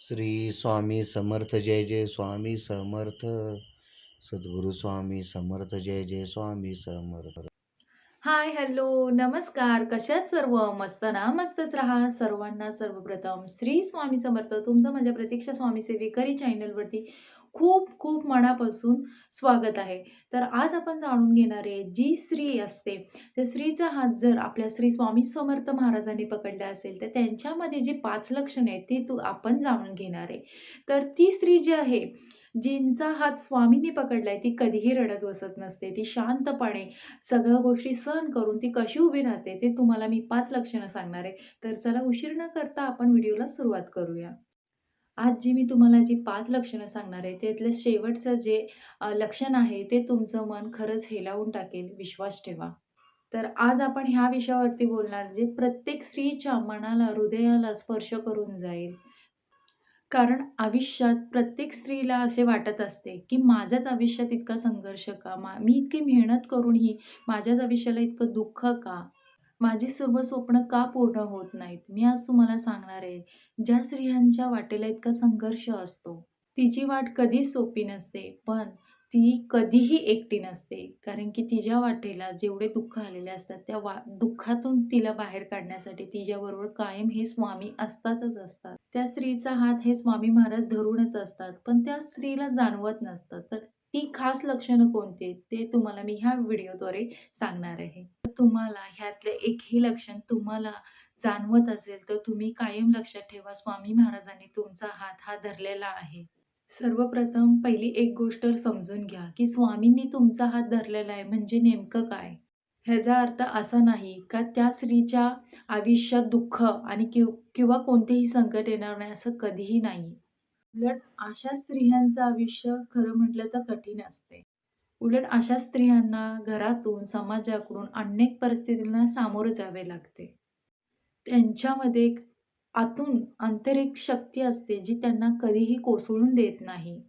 श्री स्वामी समर्थ जय जय स्वामी समर्थ. सद्गुरु स्वामी समर्थ जय जय स्वामी समर्थ. हाय, hello, नमस्कार. कशात सर्व? मस्त ना? मस्तच राहा. सर्वांना सर्वप्रथम श्री स्वामी समर्थ. तुमचं माझ्या प्रतीक्षा स्वामी सेवेकरी चॅनलवरती खूप खूप मनापासून स्वागत आहे. तर आज आपण जाणून घेणार आहे, जी स्त्री असते, त्या स्त्रीचा हात जर आपल्या श्री स्वामी समर्थ महाराजांनी पकडला असेल, तर त्यांच्यामध्ये जी 5 लक्षणे आहेत, ती आपण जाणून घेणार आहे. तर ती स्त्री जी आहे, जिचा हात स्वामींनी पकडलाय, ती कधीही रडत बसत नसते. ती शांतपणे सगळ्या गोष्टी सहन करून ती कशी उभी राहते ते तुम्हाला मी 5 लक्षणं सांगणार आहे. तर चला उशीर न करता आपण व्हिडिओला सुरुवात करूया. आज जी मी तुम्हाला जी 5 लक्षणं सांगणार आहे त्यातलं शेवटचं जे लक्षण आहे ते तुमचं मन खरंच हेलावून टाकेल, विश्वास ठेवा. तर आज आपण ह्या विषयावरती बोलणार जे प्रत्येक स्त्रीच्या मनाला, हृदयाला स्पर्श करून जाईल. कारण आयुष्यात प्रत्येक स्त्रीला असे वाटत असते, की माझ्याच आयुष्यात इतका संघर्ष का? मी इतकी मेहनत करूनही माझ्याच आयुष्याला इतकं दुःख का? माझी सर्व स्वप्न का पूर्ण होत नाहीत? मी आज तुम्हाला सांगणार आहे, ज्या स्त्रियांच्या वाटेला इतका संघर्ष असतो, तिची वाट कधीच सोपी नसते, पण ती कधीही एकटी नसते. कारण की तिच्या वाटेला जेवढे दुःख आलेले असतात, त्या दुःखातून तिला बाहेर काढण्यासाठी तिच्याबरोबर कायम हे स्वामी असतातच असतात. त्या स्त्रीचा हात हे स्वामी महाराज धरूनच असतात, पण त्या स्त्रीला जाणवत नसतं. तर ती खास लक्षणं कोणती आहेत, ते तुम्हाला मी ह्या व्हिडिओद्वारे सांगणार आहे. तर तुम्हाला ह्यातले एकही लक्षण तुम्हाला जाणवत असेल, तर तुम्ही कायम लक्षात ठेवा, स्वामी महाराजांनी तुमचा हात हा धरलेला आहे. सर्वप्रथम पहिली एक गोष्ट समजून घ्या, की स्वामींनी तुमचा हात धरलेला आहे म्हणजे नेमकं काय? ह्याचा अर्थ असा नाही का त्या स्त्रीच्या आयुष्यात दुःख आणि किंवा कोणतेही संकट येणार नाही असं कधीही नाही. उलट अशा स्त्रियांचं आयुष्य खरं म्हटलं तर कठीण असते. उलट अशा स्त्रियांना घरातून, समाजाकडून अनेक परिस्थितींना सामोरं जावे लागते. त्यांच्यामध्ये एक आतून आंतरिक शक्ती असते, जी त्यांना कधीही कोसळून देत नाही.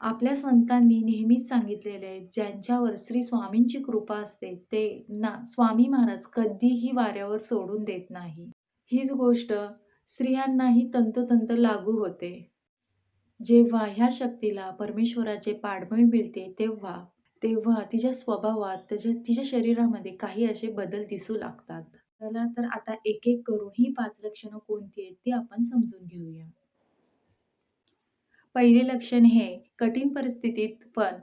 आपल्या संतांनी नेहमीच सांगितलेले आहे, ज्यांच्यावर श्री स्वामींची कृपा असते, ते ना स्वामी महाराज कधीही वाऱ्यावर सोडून देत नाही. हीच गोष्ट स्त्रियांनाही तंतोतंत लागू होते. जेव्हा ह्या शक्तीला परमेश्वराचे पाठबळ मिळते, तेव्हा तेव्हा तिच्या स्वभावात, तिच्या शरीरामध्ये काही असे बदल दिसू लागतात. चला तर आता एक-एक करून ही 5 लक्षणं कोणती आहेत, ती आपण समजून घेऊया. पहिले लक्षण हे कठीण परिस्थितीत पण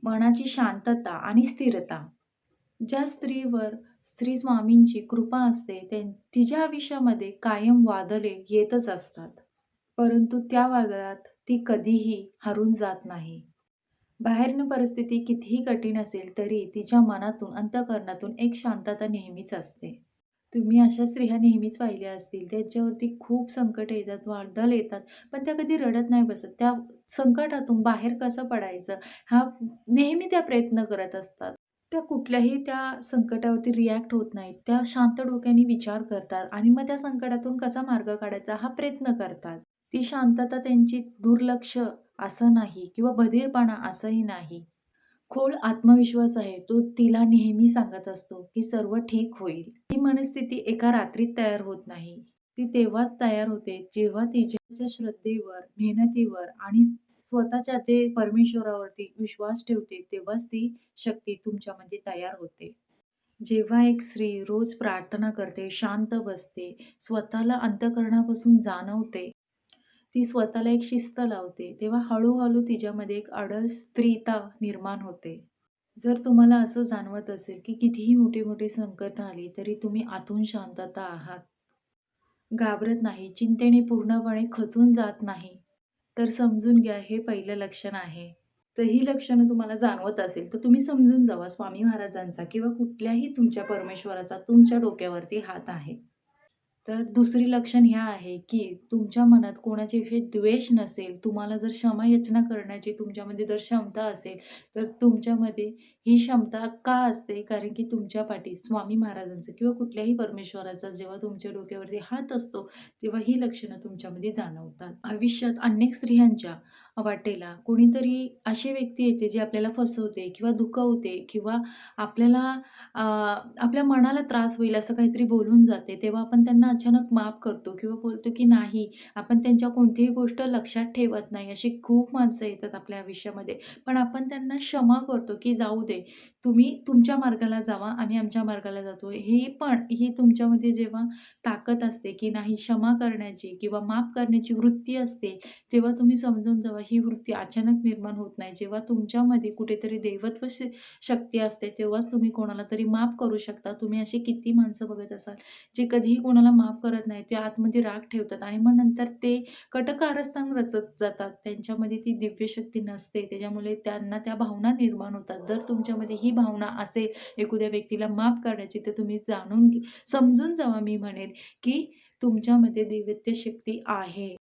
मनाची शांतता आणि स्थिरता. ज्या स्त्रीवर श्री स्वामींची कृपा असते, तिच्या आयुष्यामध्ये कायम वादळे येतच असतात. परंतु त्या वादळात ती कधीही हरून जात नाही. बाहेरनं परिस्थिती कितीही कठीण असेल, तरी तिच्या मनातून, अंतःकरणातून एक शांतता नेहमीच असते. तुम्ही अशा स्त्रिया नेहमीच पाहिल्या असतील, त्यांच्यावरती खूप संकट येतात, वादळ येतात, पण त्या कधी रडत नाही बसत. त्या संकटातून बाहेर कसं पडायचं, हा नेहमी त्या प्रयत्न करत असतात. त्या कुठल्याही त्या संकटावरती रिॲक्ट होत नाहीत. त्या शांत डोक्याने विचार करतात आणि मग त्या संकटातून कसा मार्ग काढायचा हा प्रयत्न करतात. ती शांतता त्यांची दुर्लक्ष असं नाही किंवा बधीरपणा असंही नाही. खोल आत्मविश्वास आहे. तो तिला नेहमी सांगत असतो, की सर्व ठीक होईल. ही मनस्थिती एका रात्रीत तयार होत नाही. ती तेव्हाच तयार होते, जेव्हा तिच्या श्रद्धेवर, मेहनतीवर आणि स्वतःच्या जे परमेश्वरावरती विश्वास ठेवते, तेव्हाच ती शक्ती तुमच्यामध्ये तयार होते. जेव्हा एक स्त्री रोज प्रार्थना करते, शांत बसते, स्वतःला अंतःकरणापासून जाणवते, ती स्वतःला एक शिस्त लावते, तेव्हा हळू-हळू तिच्यामध्ये एक अडळ स्त्रीता निर्माण होते. जर तुम्हाला असं जाणवत असेल, की कितीही मोठी-मोठी संकट आली, तरी तुम्ही आतून शांतता आहात, घाबरत नाही, चिंतेने पूर्णपणे खचून जात नाही, तर समजून घ्या हे पहिलं लक्षण आहे. तर ही लक्षणं तुम्हाला जाणवत असेल, तर तुम्ही समजून जावा स्वामी महाराजांचा किंवा कुठल्याही तुमच्या परमेश्वराचा तुमच्या डोक्यावरती हात आहे. तर दुसरी लक्षण हे आहे, की तुमच्या मनात कोणाच्या विषयी द्वेष नसेल, तुम्हाला जर क्षमा याचना करण्याची तुमच्यामध्ये जर क्षमता असेल, तर तुमच्यामध्ये ही क्षमता का असते? कारण की तुमच्या पाठी स्वामी महाराजांचं किंवा कुठल्याही परमेश्वराचा जेव्हा तुमच्या डोक्यावरती हात असतो, तेव्हा ही लक्षणं तुमच्यामध्ये जाणवतात. आयुष्यात अनेक स्त्रियांच्या वाटेला कोणीतरी अशी व्यक्ती येते, जी आपल्याला फसवते किंवा दुखवते किंवा आपल्याला आपल्या मनाला त्रास होईल असं काहीतरी बोलून जाते. तेव्हा आपण त्यांना अचानक माफ करतो किंवा बोलतो की नाही, आपण त्यांच्या कोणतीही गोष्ट लक्षात ठेवत नाही. अशी खूप माणसं येतात आपल्या आयुष्यामध्ये. पण आपण त्यांना क्षमा करतो, की जाऊ दे, तुम्ही तुमच्या मार्गाला जावा, आम्ही आमच्या मार्गाला जातो. ही तुमच्यामध्ये जेव्हा ताकद असते, की नाही क्षमा करण्याची किंवा माफ करण्याची वृत्ती असते, तेव्हा तुम्ही समजून जावा ही वृत्ती अचानक निर्माण होत नाही. जेव्हा तुमच्यामध्ये कुठेतरी दैवत्व शक्ती असते, तेव्हाच तुम्ही कोणाला तरी माफ करू शकता. तुम्ही अशी किती माणसं बघत असाल, जे कधीही कोणाला माफ करत नाही. ते आतमध्ये राग ठेवतात आणि मग नंतर ते कटकारस्थान रचत जातात. त्यांच्यामध्ये ती दिव्यशक्ती नसते. त्याच्यामुळे त्यांना त्या भावना निर्माण होतात. जर तुमच्यामध्ये ही भावना असेल एखाद्या व्यक्तीला माफ करण्याची, तर तुम्ही समजून जावा मी म्हणेन, की तुमच्यामध्ये दैवत्य शक्ती आहे.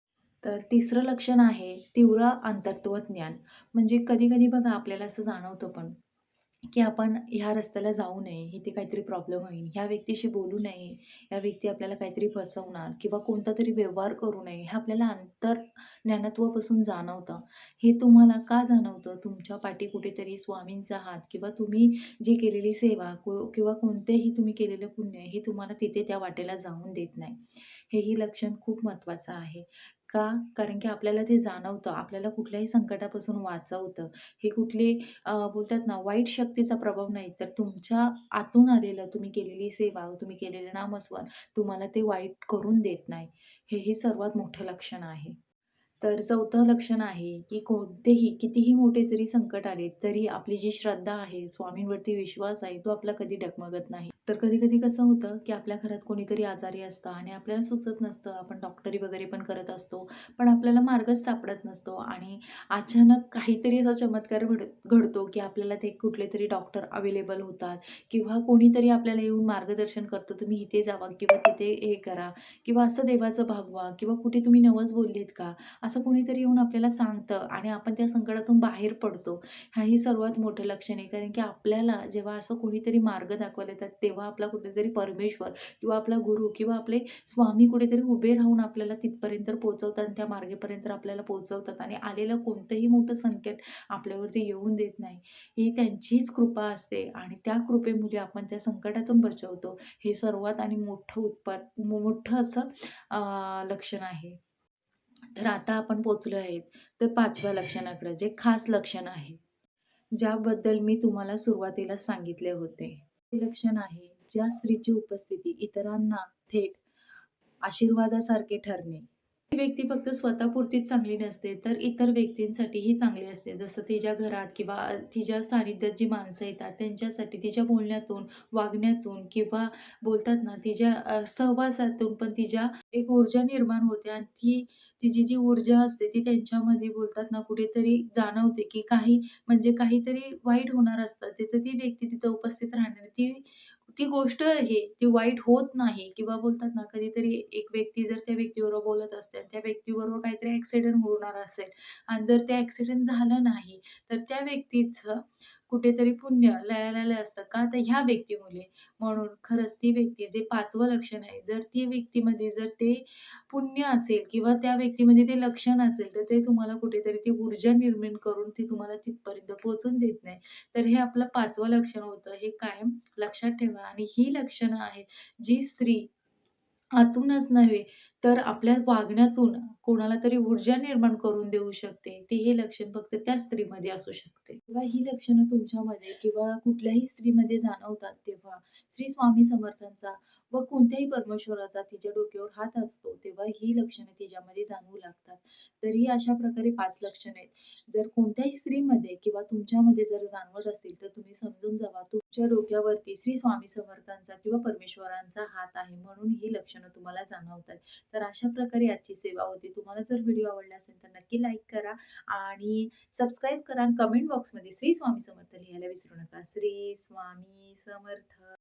तर तिसरं लक्षण आहे तीव्र अंतर्त्व ज्ञान. म्हणजे कधी-कधी बघा आपल्याला असं जाणवतं पण, की आपण ह्या रस्त्याला जाऊ नये, इथे काहीतरी प्रॉब्लेम होईल, ह्या व्यक्तीशी बोलू नये, ह्या व्यक्ती आपल्याला काहीतरी फसवणार किंवा कोणता तरी व्यवहार करू नये, हे आपल्याला अंतर्ज्ञानत्वापासून जाणवतं. हे तुम्हाला का जाणवतं? तुमच्या पाठी कुठेतरी स्वामींचा हात किंवा तुम्ही जी केलेली सेवा किंवा कोणतेही तुम्ही केलेलं पुण्य हे तुम्हाला तिथे त्या वाटेला जाऊन देत नाही. हेही लक्षण खूप महत्त्वाचं आहे. का? कारण की आपल्याला ते जाणवतं, आपल्याला कुठल्याही संकटापासून वाचवतं. हे कुठले बोलतात ना, वाईट शक्तीचा प्रभाव नाही, तर तुमच्या आतून आलेलं तुम्ही केलेली सेवा, तुम्ही केलेलं नामस्मरण तुम्हाला ते वाईट करून देत नाही. हेही सर्वात मोठं लक्षण आहे. तर चौथं लक्षण आहे, की कोणतेही कितीही मोठे जरी संकट आले, तरी आपली जी श्रद्धा आहे, स्वामींवरती विश्वास आहे, तो आपला कधी डगमगत नाही. तर कधी-कधी कसं होतं, की आपल्या घरात कोणीतरी आजारी असतं आणि आपल्याला सुचत नसतं. आपण डॉक्टरी वगैरे पण करत असतो, पण आपल्याला मार्गच सापडत नसतो आणि अचानक काहीतरी असा चमत्कार घडतो, की आपल्याला ते कुठलेतरी डॉक्टर अवेलेबल होतात किंवा कोणीतरी आपल्याला येऊन मार्गदर्शन करतं, तुम्ही इथे जावा किंवा तिथे हे करा किंवा असं देवाचं भागवा किंवा कुठे तुम्ही नवस बोललेत का? असं कोणीतरी येऊन आपल्याला सांगतं आणि आपण त्या संकटातून बाहेर पडतो. हाही सर्वात मोठं लक्षण आहे. कारण की आपल्याला जेव्हा असं कोणीतरी मार्ग दाखवायला येतात, तेव्हा आपला कुठेतरी परमेश्वर किंवा आपला गुरु किंवा आपले स्वामी कुठेतरी उभे राहून आपल्याला तिथपर्यंत पोहोचवतात आणि त्या मार्गेपर्यंत आपल्याला पोहोचवतात आणि आलेलं कोणतंही मोठं संकट आपल्यावरती येऊन देत नाही. ही त्यांचीच कृपा असते आणि त्या कृपेमुळे आपण त्या संकटातून बचवतो. हे सर्वात आणि मोठं असं लक्षण आहे. तर आता आपण पोहोचलो आहेत तर 5व्या लक्षणाकडे, जे खास लक्षण आहे, ज्याबद्दल मी तुम्हाला सुरुवातीलाच सांगितले होते. हे लक्षण आहे, ज्या स्त्रीची उपस्थिती इतरांना थेट आशीर्वादासारखे ठरणे. ती व्यक्ती फक्त स्वतःपुरतीच चांगली नसते, तर इतर व्यक्तींसाठीही चांगली असते. जसं तिच्या घरात किंवा तिच्या सानिध्यात जी माणसं येतात, त्यांच्यासाठी तिच्या बोलण्यातून, वागण्यातून किंवा बोलतात ना, तिच्या सहवासातून पण तिच्या एक ऊर्जा निर्माण होते आणि तिची जी ऊर्जा असते, ती त्यांच्यामध्ये बोलतात ना, कुठेतरी जाणवते, की काहीतरी वाईट होणार असतं, तिथं ती व्यक्ती तिथं उपस्थित राहणार. ती ती गोष्ट आहे, ती वाईट होत नाही किंवा बोलतात ना, कधीतरी एक व्यक्ती जर त्या व्यक्तीबरोबर बोलत असते आणि त्या व्यक्तीबरोबर काहीतरी ॲक्सिडेंट होणार असेल आणि जर ते ॲक्सिडेंट झालं नाही, तर त्या व्यक्तीचं कुठेतरी पुण्य लयालेलं असतं. का? तर ह्या व्यक्तीमुळे. म्हणून खरंच ती व्यक्ती जे 5वं लक्षण आहे, जर ती व्यक्तीमध्ये जर ते पुण्य असेल किंवा त्या व्यक्तीमध्ये ते लक्षण असेल, तर ते तुम्हाला कुठेतरी ती ऊर्जा निर्माण करून ती तुम्हाला तिथपर्यंत पोहोचून देत नाही. तर हे आपलं 5वं लक्षण होतं. हे कायम लक्षात ठेवा आणि ही लक्षणं आहेत, जी स्त्री आतूनच नव्हे, तर आपल्या वागण्यातून कोणाला तरी ऊर्जा निर्माण करून देऊ शकते. ते हे लक्षण फक्त त्या स्त्रीमध्ये असू शकते. जेव्हा ही लक्षणं तुमच्यामध्ये किंवा कुठल्याही स्त्रीमध्ये जाणवतात, तेव्हा श्री स्वामी समर्थांचा व कोणत्याही परमेश्वराचा तिच्या डोक्यावर हात असतो, तेव्हा ही लक्षणं तिच्यामध्ये जाणवू लागतात. तर ही अशा प्रकारे 5 लक्षणं आहेत. जर कोणत्याही स्त्रीमध्ये किंवा तुमच्यामध्ये जर जाणवत असतील, तर तुम्ही समजून जावा तुमच्या डोक्यावरती श्री स्वामी समर्थांचा किंवा परमेश्वरांचा हात आहे, म्हणून ही लक्षणं तुम्हाला जाणवतात. तर अशा प्रकारे आजची सेवा होती. तुम्हाला जर व्हिडिओ आवडला असेल, तर नक्की लाईक करा आणि सबस्क्राईब करा आणि कमेंट बॉक्समध्ये श्री स्वामी समर्थ लिहायला विसरू नका. श्री स्वामी समर्थ.